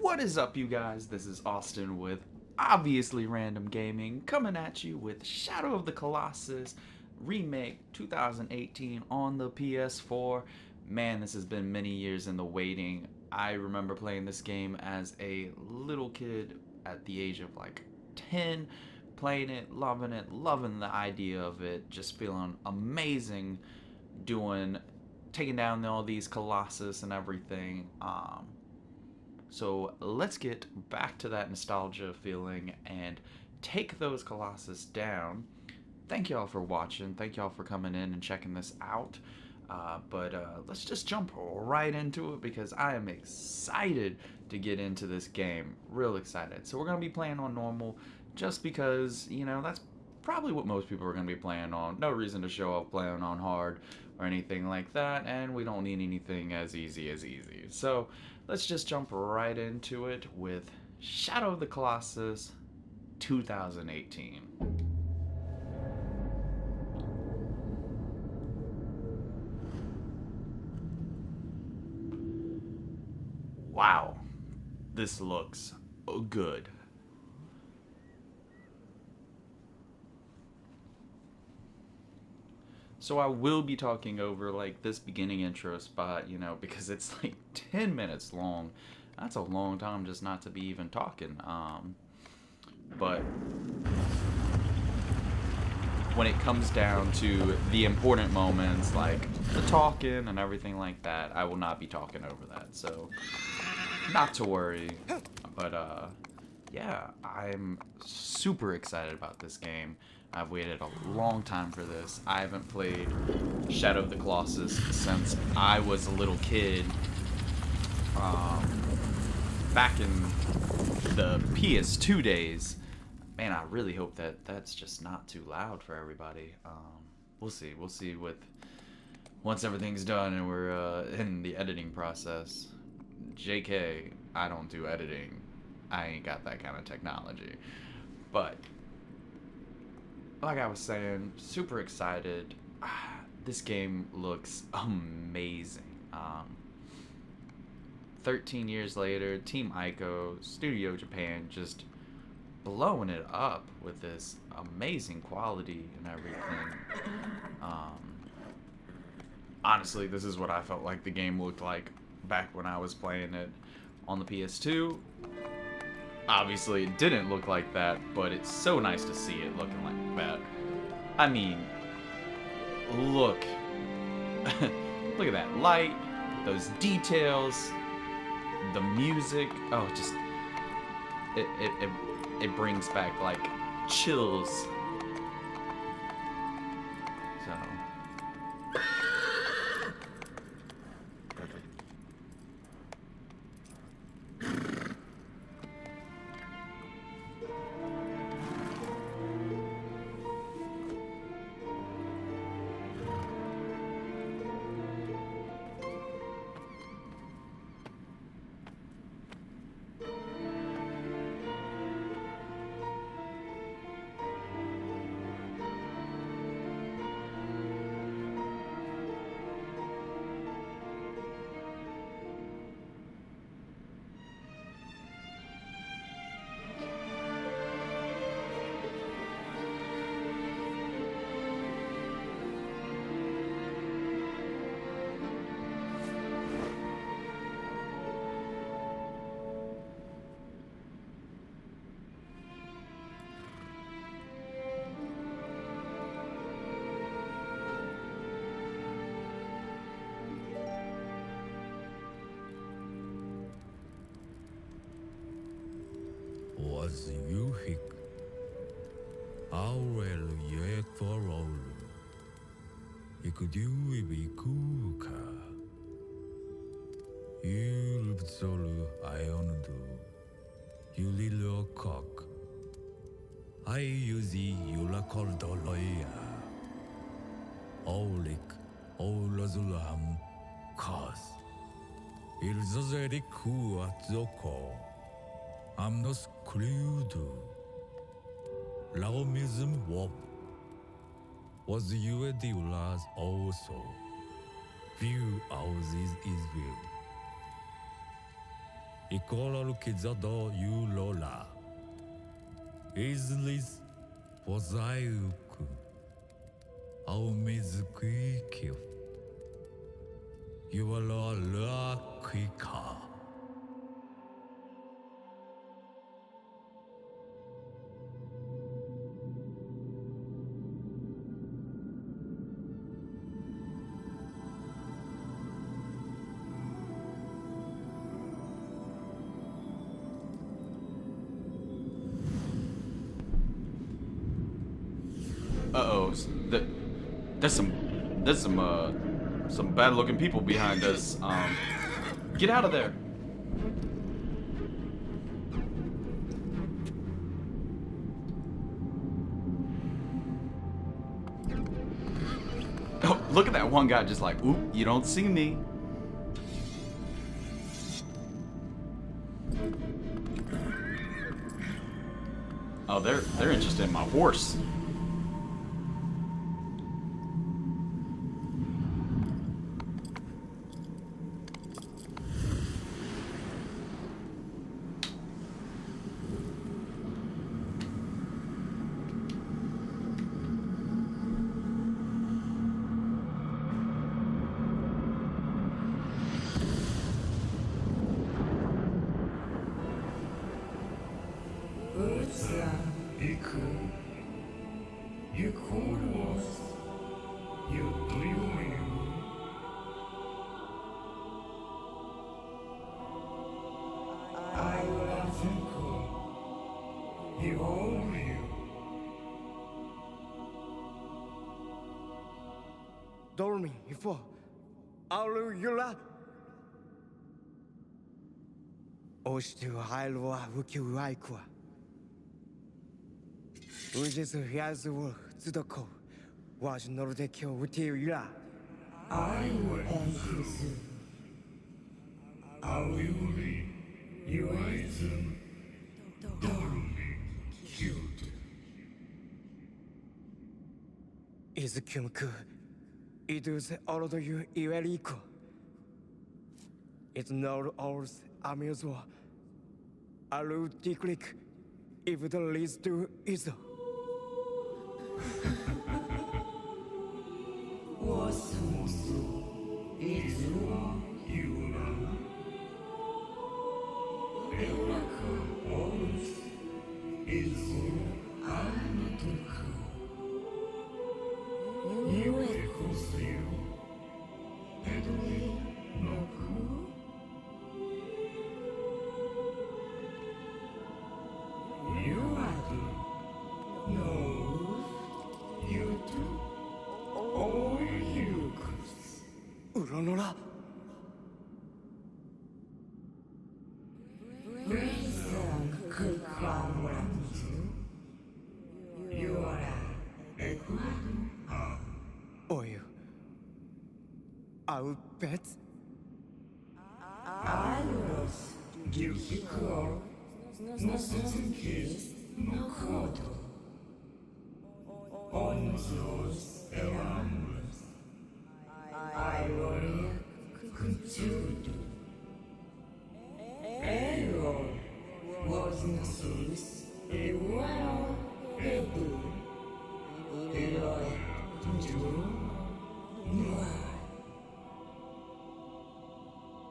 What is up, you guys? This is Austin with Obviously Random Gaming coming at you with Shadow of the Colossus Remake 2018 on the PS4. Man, this has been many years in the waiting. I remember playing this game as a little kid at the age of like 10, playing it, loving the idea of it, just feeling amazing doing taking down all these Colossus and everything. So let's get back to that nostalgia feeling and take those Colossus down. Thank y'all for watching. Thank y'all for coming in and checking this out. But let's just jump right into it because I am excited to get into this game. Real excited. So we're going to be playing on normal just because, that's probably what most people are going to be playing on. No reason to show up playing on hard or anything like that, and we don't need anything as easy as easy. So let's just jump right into it with Shadow of the Colossus 2018. Wow, this looks good. So I will be talking over like this beginning intro spot, because it's like 10 minutes long. That's a long time just not to be even talking. But when it comes down to the important moments, like the talking and everything like that, I will not be talking over that. So not to worry. But yeah, I'm super excited about this game. I've waited a long time for this. I haven't played Shadow of the Colossus since I was a little kid. Back in the PS2 days. Man, I really hope that that's just not too loud for everybody. We'll see. We'll see with once everything's done and we're in the editing process. JK, I don't do editing. I ain't got that kind of technology. But like I was saying, super excited. This game looks amazing. 13 years later, Team Ico, Studio Japan, just blowing it up with this amazing quality and everything. Um, Honestly, this is what I felt like the game looked like back when I was playing it on the PS2. Obviously, it didn't look like that, but it's so nice to see it looking like that. I mean, look. Look at that light, those details, the music. Oh, just it brings back like chills. So was Yuhik. Aurel yek for all. Ikudu ibikuka. Yulbzolu iondu. Yulilo cock. I usi yula koldoloya. Olik olazulam cause. Ilzozeriku atzoko. Amnos crudo. Laomism wop. Was you a diulas also? View houses is view. 이코라를 기자도 유로라 이즈리스 보자이우쿠 아우미즈쿠이키요 유알라라퀴카 Uh-oh. There's some bad-looking people behind us. Get out of there. Oh, look at that one guy just like, oop, you don't see me. Oh, they're interested in my horse. You Colossus, you dream. I will think you all you. Dormi for Alula. Ostu Hailwa Wukiwaikwa. Ujes Yazu Zudoko was Nordekyo Wutira. I will answer. I will be you item. Don't be cute. Is Kumku. It is all of you Iweriko. It's not all amusement. Alu Tiklik. If the leads to is. Uronora. Oil. I'll bet.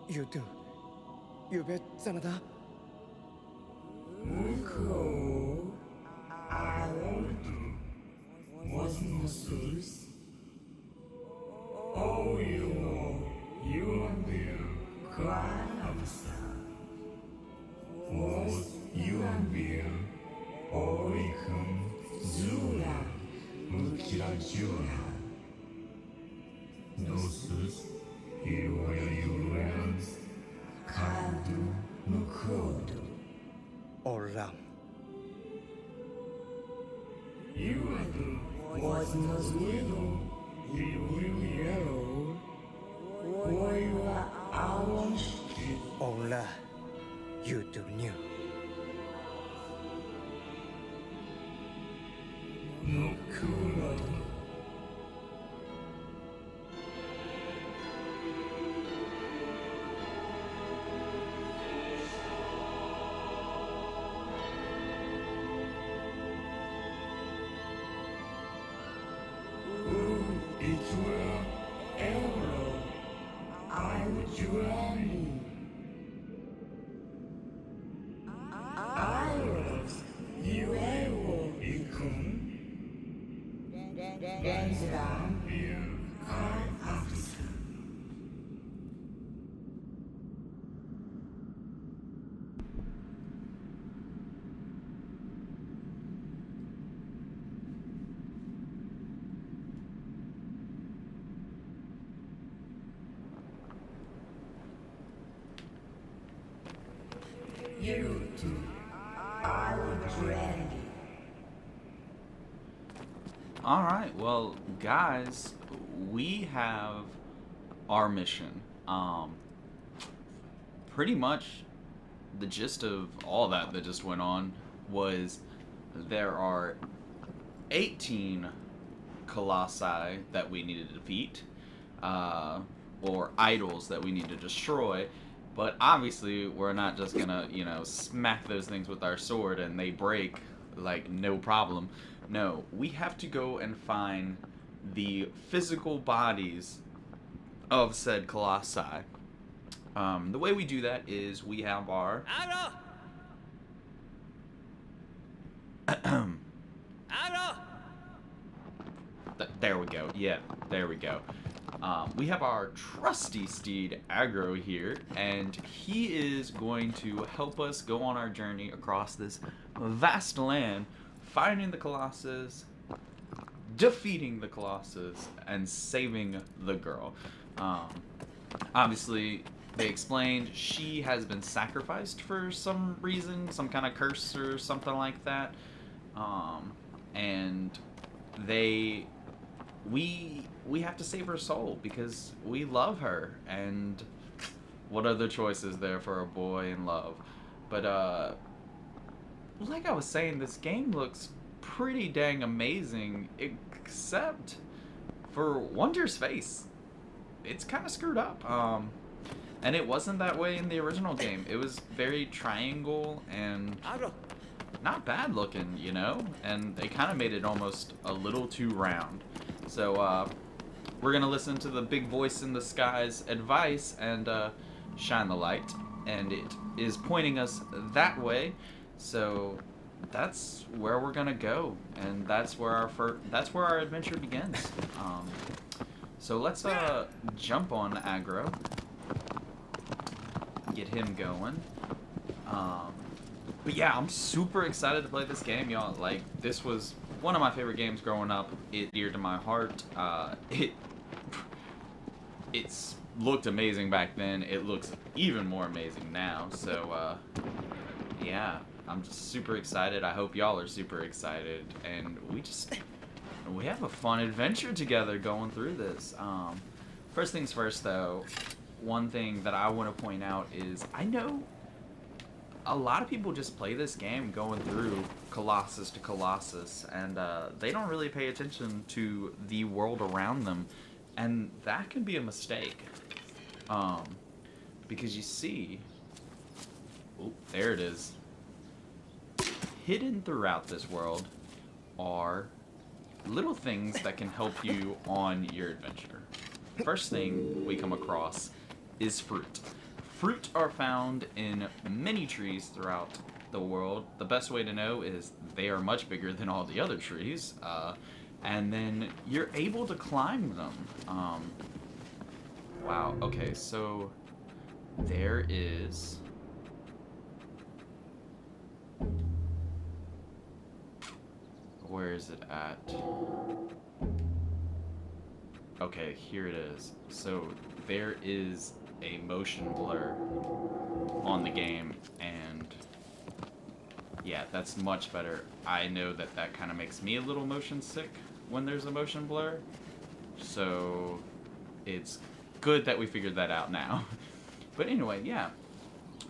You do. You bet, Sanada. Olam. Ola, you do new. You two are ready. All right, well, guys, we have our mission. Pretty much the gist of all that just went on was there are 18 colossi that we need to defeat, or idols that we need to destroy. But obviously, we're not just gonna, smack those things with our sword and they break like no problem. No, we have to go and find the physical bodies of said colossi. The way we do that is we have our there we go. Yeah, there we go. We have our trusty steed, Aggro, here, and he is going to help us go on our journey across this vast land, finding the Colossus, defeating the Colossus, and saving the girl. Obviously, they explained she has been sacrificed for some reason, some kind of curse or something like that. And we have to save her soul because we love her, and what other choice is there for a boy in love? But like I was saying, this game looks pretty dang amazing, except for Wonder's face. It's kind of screwed up. And it wasn't that way in the original game. It was very triangle and not bad looking, and they kind of made it almost a little too round. So we're gonna listen to the big voice in the sky's advice and shine the light, and it is pointing us that way. So that's where we're gonna go, and that's where our adventure begins. So let's jump on Aggro, get him going. But yeah, I'm super excited to play this game, y'all. Like, this was one of my favorite games growing up. It's dear to my heart. It's looked amazing back then. It looks even more amazing now. So yeah, I'm just super excited. I hope y'all are super excited, and we have a fun adventure together going through this. First things first, though, one thing that I want to point out is I know a lot of people just play this game going through Colossus to Colossus, and they don't really pay attention to the world around them, and that can be a mistake. Because you see, oh, there it is. Hidden throughout this world are little things that can help you on your adventure. First thing we come across is fruit. Fruit are found in many trees throughout the world. The best way to know is they are much bigger than all the other trees, and then you're able to climb them. Wow, okay, so there is... Where is it at? Okay, here it is. So there is a motion blur on the game, and yeah, that's much better. I know that kind of makes me a little motion sick when there's a motion blur, so it's good that we figured that out now. But anyway, yeah,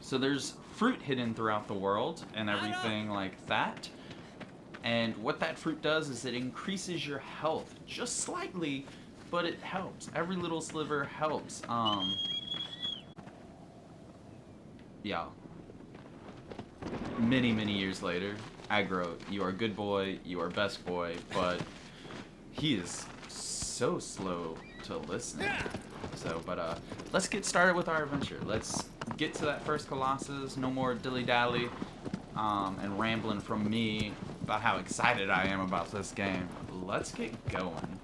so there's fruit hidden throughout the world and everything like that, and what that fruit does is it increases your health just slightly, but it helps. Every little sliver helps. Yeah. Many years later, Aggro, you are a good boy, you are best boy, but he is so slow to listen. So, but let's get started with our adventure. Let's get to that first Colossus. No more dilly-dally and rambling from me about how excited I am about this game. Let's get going.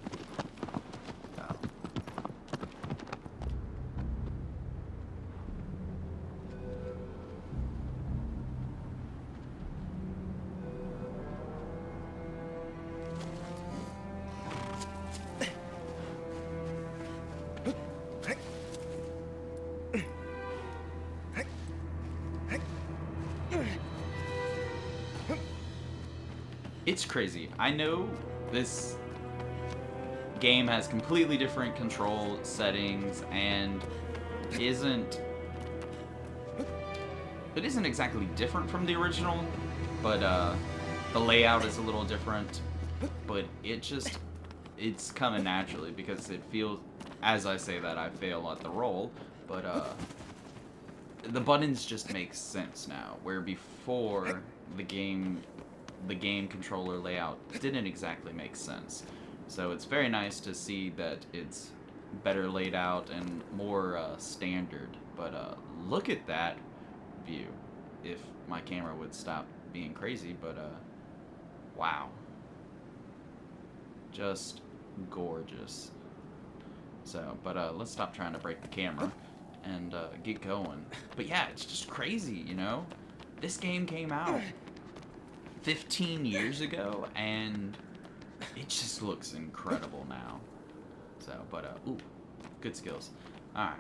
It's crazy. I know this game has completely different control settings and isn't exactly different from the original, but the layout is a little different, but it's coming naturally because it feels, as I say that, I fail at the roll, but the buttons just make sense now, where before the game controller layout didn't exactly make sense. So it's very nice to see that it's better laid out and more standard. But look at that view. If my camera would stop being crazy, but wow. Just gorgeous. So, but let's stop trying to break the camera and get going. But yeah, it's just crazy, you know? This game came out 15 years ago, and it just looks incredible now. So, but, ooh, good skills. Alright.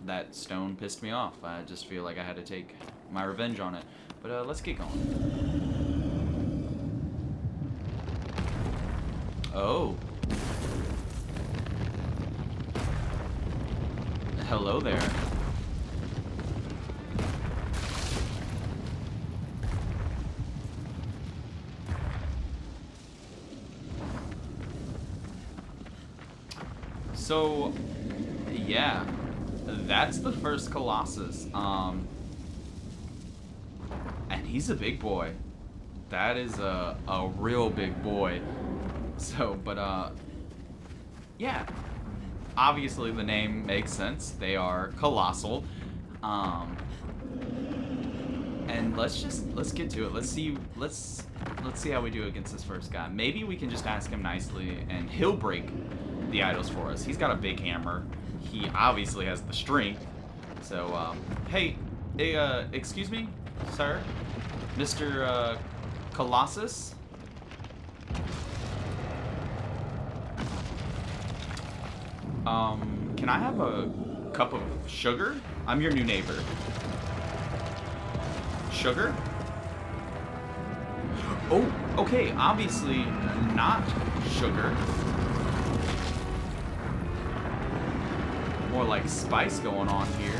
That stone pissed me off. I just feel like I had to take my revenge on it. But, let's get going. Oh. Hello there. So, yeah, that's the first Colossus. And he's a big boy. That is a real big boy. So, but, yeah. Obviously, the name makes sense. They are colossal. And let's get to it. Let's see how we do against this first guy. Maybe we can just ask him nicely, and he'll break the idols for us. He's got a big hammer. He obviously has the strength. So, hey, excuse me, sir, Mr. Colossus. Can I have a cup of sugar? I'm your new neighbor. Sugar? Oh, okay, obviously not sugar. More like spice going on here.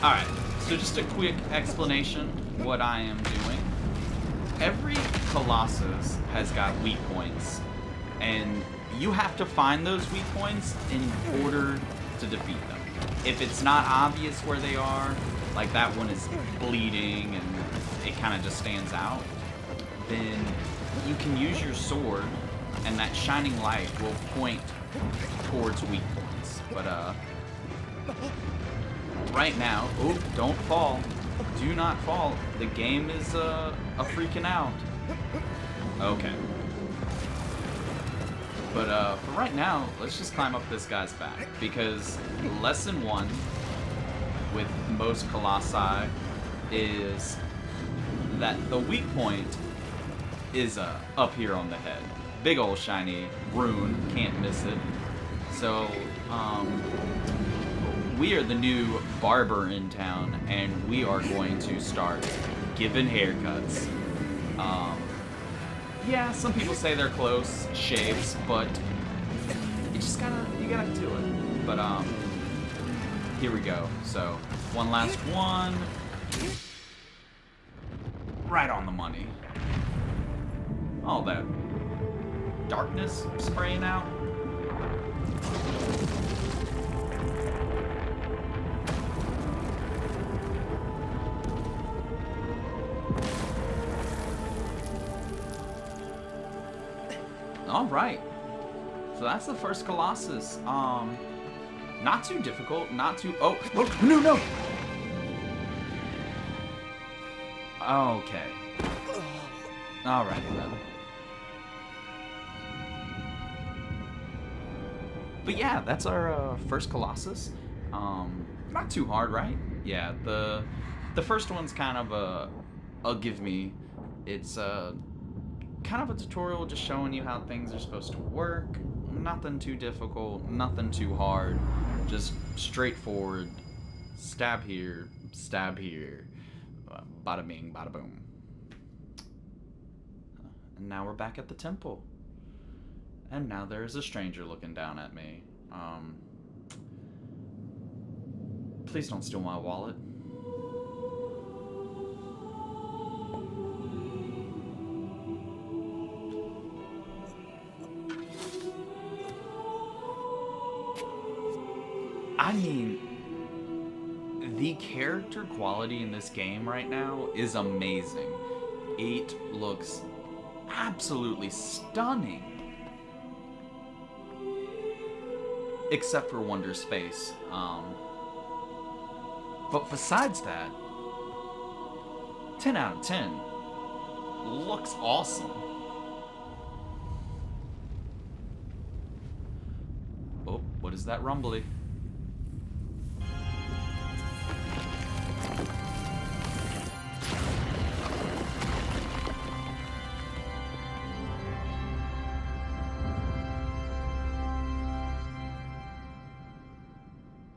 Alright, so just a quick explanation what I am doing. Every Colossus has got weak points, and you have to find those weak points in order to defeat them. If it's not obvious where they are, like that one is bleeding and it kind of just stands out, then you can use your sword, and that shining light will point towards weak points. But, right now, oh, don't fall. Do not fall. The game is, freaking out. Okay. But, for right now, let's just climb up this guy's back. Because lesson 1 with most Colossi is that the weak point is, up here on the head. Big ol' shiny rune. Can't miss it. So, we are the new barber in town, and we are going to start giving haircuts. Yeah, some people say they're close shaves, but you gotta do it. But, here we go. So, one last one. Right on the money. All that darkness spraying out. All right, so that's the first Colossus. Not too difficult, not too. Oh, no. Okay. All right then. But yeah, that's our first Colossus. Not too hard, right? Yeah, the first one's kind of give me. It's kind of a tutorial just showing you how things are supposed to work. Nothing too difficult, nothing too hard. Just straightforward. Stab here, stab here. Bada bing, bada boom. And now we're back at the temple. And now there's a stranger looking down at me. Please don't steal my wallet. I mean, the character quality in this game right now is amazing. It looks absolutely stunning. Except for Wonder's face. But besides that, 10 out of 10. Looks awesome. Oh, what is that rumbly?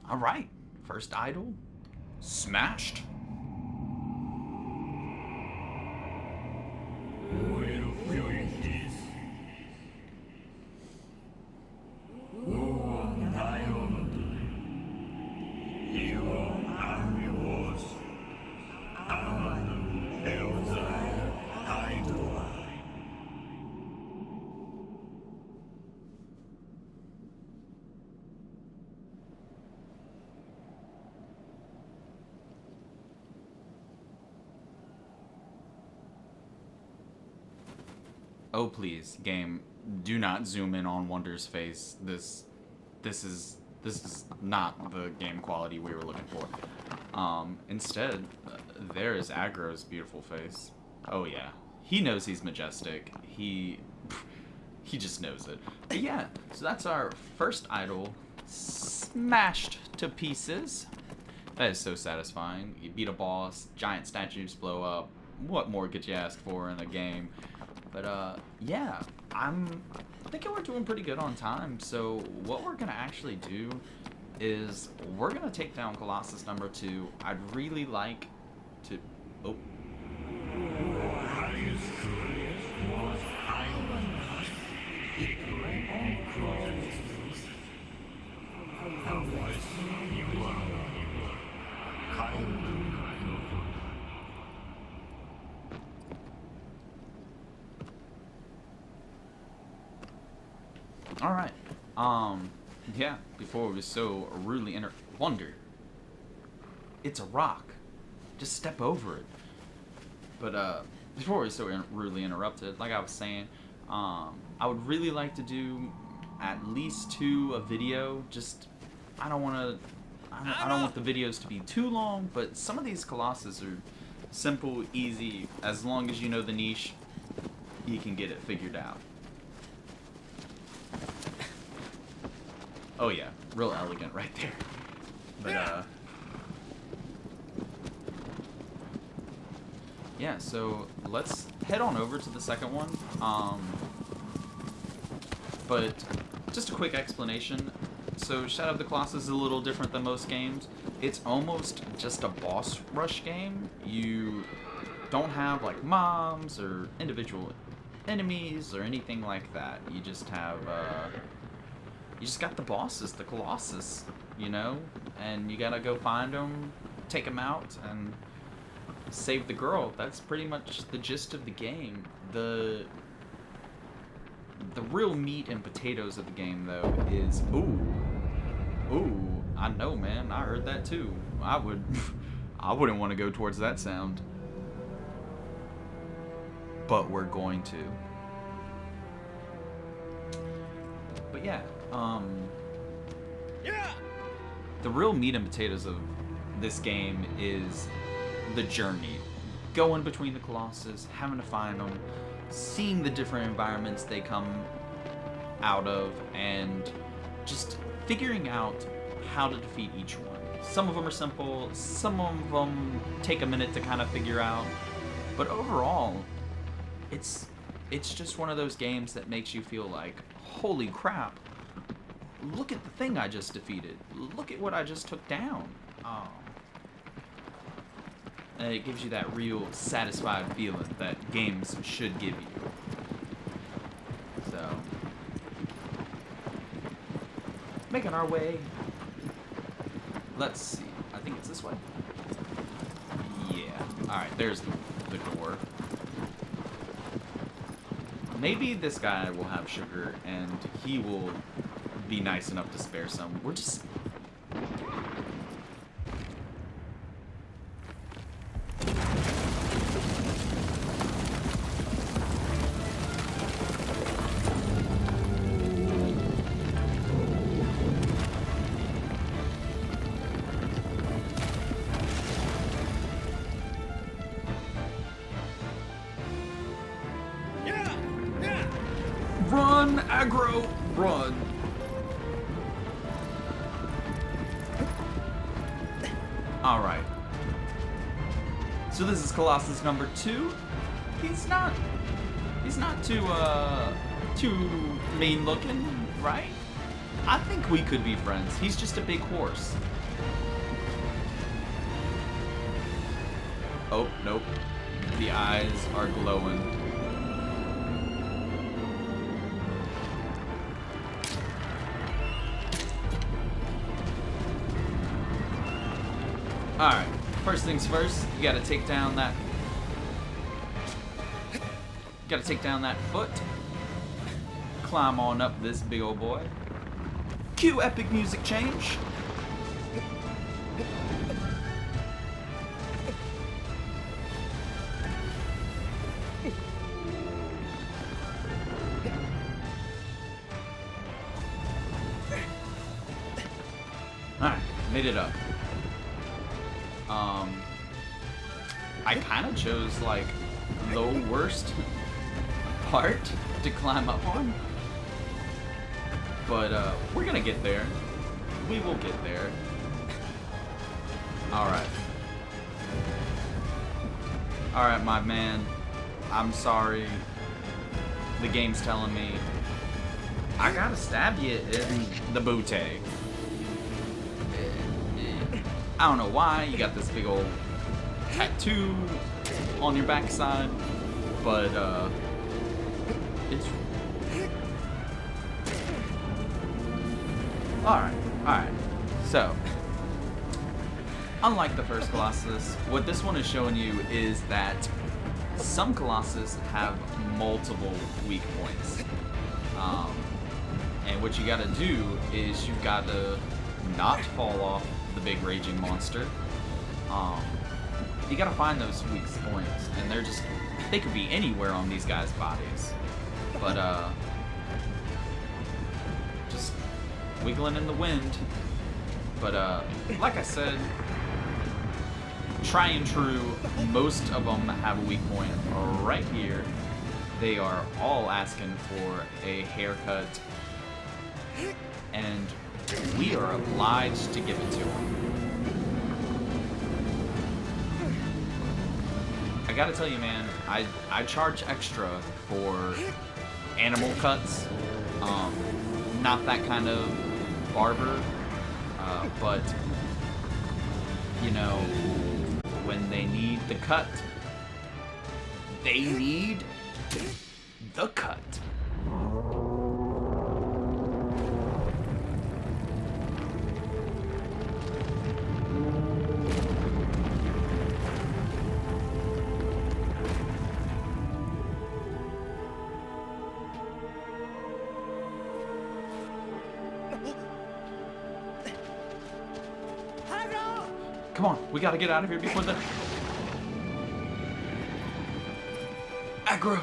Alright, first idol smashed. Oh please, game, do not zoom in on Wonder's face. This is not the game quality we were looking for. Instead, there is Agro's beautiful face. Oh yeah, he knows he's majestic. He just knows it. But yeah, so that's our first idol smashed to pieces. That is so satisfying. You beat a boss, giant statues blow up. What more could you ask for in a game? But yeah, I'm thinking we're doing pretty good on time. So what we're gonna actually do is we're gonna take down Colossus number 2. I'd really like to. Oh. Alright, yeah, before it was so rudely Wonder. It's a rock. Just step over it. But, before we were so rudely interrupted, like I was saying, I would really like to do at least 2 a video. Just, I don't want the videos to be too long, but some of these Colossus are simple, easy. As long as you know the niche, you can get it figured out. Oh yeah, real elegant right there. But yeah, so let's head on over to the second one. But just a quick explanation. So Shadow of the Colossus is a little different than most games. It's almost just a boss rush game. You don't have like mobs or individual enemies or anything like that. You just have you just got the bosses, the Colossus, you know, and you gotta go find them, take them out, and save the girl. That's pretty much the gist of the game. The real meat and potatoes of the game, though, is ooh, I know, man. I heard that too. I wouldn't want to go towards that sound, but we're going to. But yeah. The real meat and potatoes of this game is the journey. Going between the Colossus, having to find them, seeing the different environments they come out of, and just figuring out how to defeat each one. Some of them are simple, some of them take a minute to kind of figure out, But overall, it's just one of those games that makes you feel like, holy crap, look at the thing I just defeated. Look at what I just took down. And it gives you that real satisfied feeling that games should give you. So, making our way. Let's see. I think it's this way. Yeah. Alright, there's the door. Maybe this guy will have sugar and he will be nice enough to spare some. We're just... Run, aggro, run. Alright. So this is Colossus number 2. He's not too mean looking, right? I think we could be friends. He's just a big horse. Oh, nope. The eyes are glowing. Alright, first things first, you gotta take down that... foot. Climb on up this big old boy. Cue epic music change. Alright, made it up. I kind of chose, like, the worst part to climb up on. But, we're gonna get there. We will get there. Alright. Alright, my man. I'm sorry. The game's telling me I gotta stab you in the booty. I don't know why. You got this big old tattoo on your backside, but it's alright. So, unlike the first Colossus, what this one is showing you is that some Colossus have multiple weak points. And what you gotta do is you gotta not fall off the big raging monster. You gotta find those weak points, and they could be anywhere on these guys' bodies. But just wiggling in the wind. But like I said, try and true, most of them have a weak point right here. They are all asking for a haircut, and we are obliged to give it to them. I gotta tell you, man, I charge extra for animal cuts. Not that kind of barber, but you know, when they need the cut, they need the cut. Come on, we gotta get out of here before the... Aggro!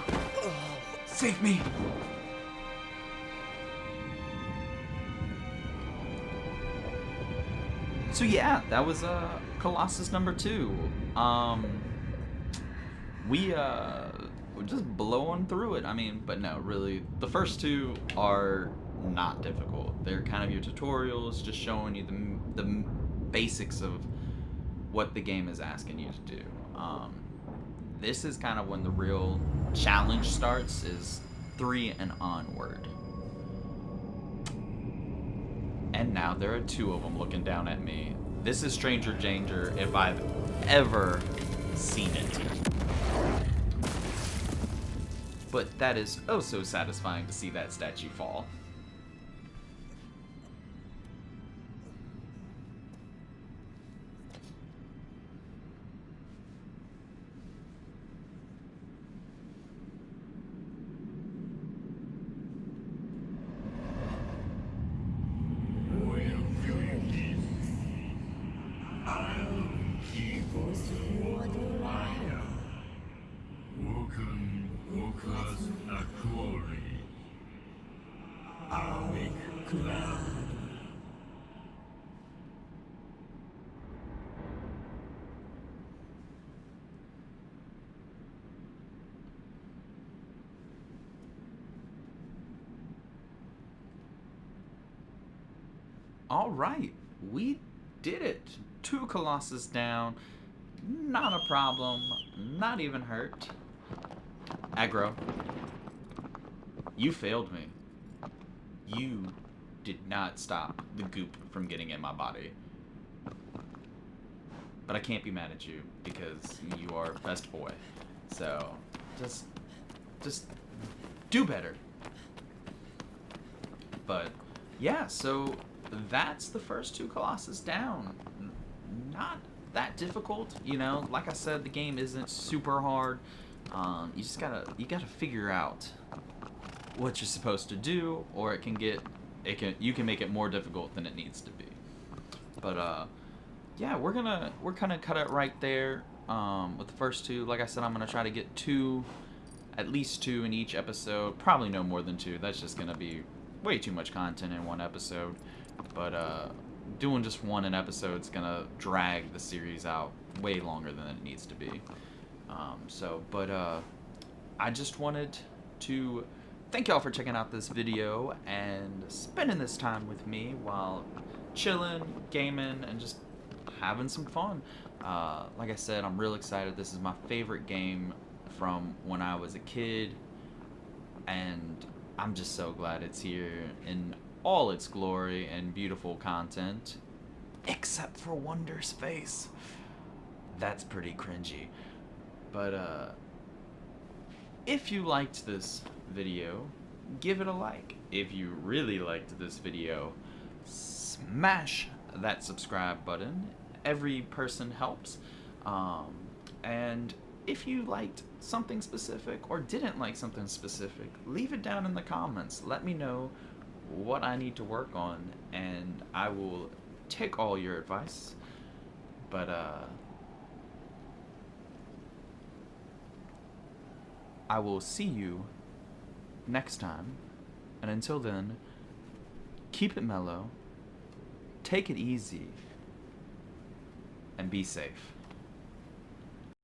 Save me! So yeah, that was Colossus number 2. We're just blowing through it. I mean, but no, really, the first 2 are not difficult. They're kind of your tutorials, just showing you the basics of what the game is asking you to do. this is kind of when the real challenge starts, is 3 and onward. And now there are 2 of them looking down at me. This is stranger danger if I've ever seen it. But that is oh so satisfying to see that statue fall. All right, we did it. 2 Colossus down. Not a problem. Not even hurt. Aggro. You failed me. You did not stop the goop from getting in my body. But I can't be mad at you because you are best boy. So, just do better. But yeah, so that's the first 2 Colossus down. Not that difficult, you know. Like I said, the game isn't super hard. You just gotta figure out what you're supposed to do, or you can make it more difficult than it needs to be. But yeah, we're gonna cut it right there with the first 2. Like I said, I'm gonna try to get at least 2 in each episode. Probably no more than 2. That's just gonna be way too much content in one episode. But doing just 1 an episode is gonna drag the series out way longer than it needs to be. I just wanted to thank y'all for checking out this video and spending this time with me while chilling, gaming, and just having some fun. Like I said, I'm real excited. This is my favorite game from when I was a kid, and I'm just so glad it's here in all its glory and beautiful content, except for Wonder's face. That's pretty cringy. But if you liked this video, give it a like. If you really liked this video, smash that subscribe button. Every person helps. And if you liked something specific or didn't like something specific, leave it down in the comments. Let me know what I need to work on, and I will take all your advice. But I will see you next time, and until then, keep it mellow, take it easy, and be safe.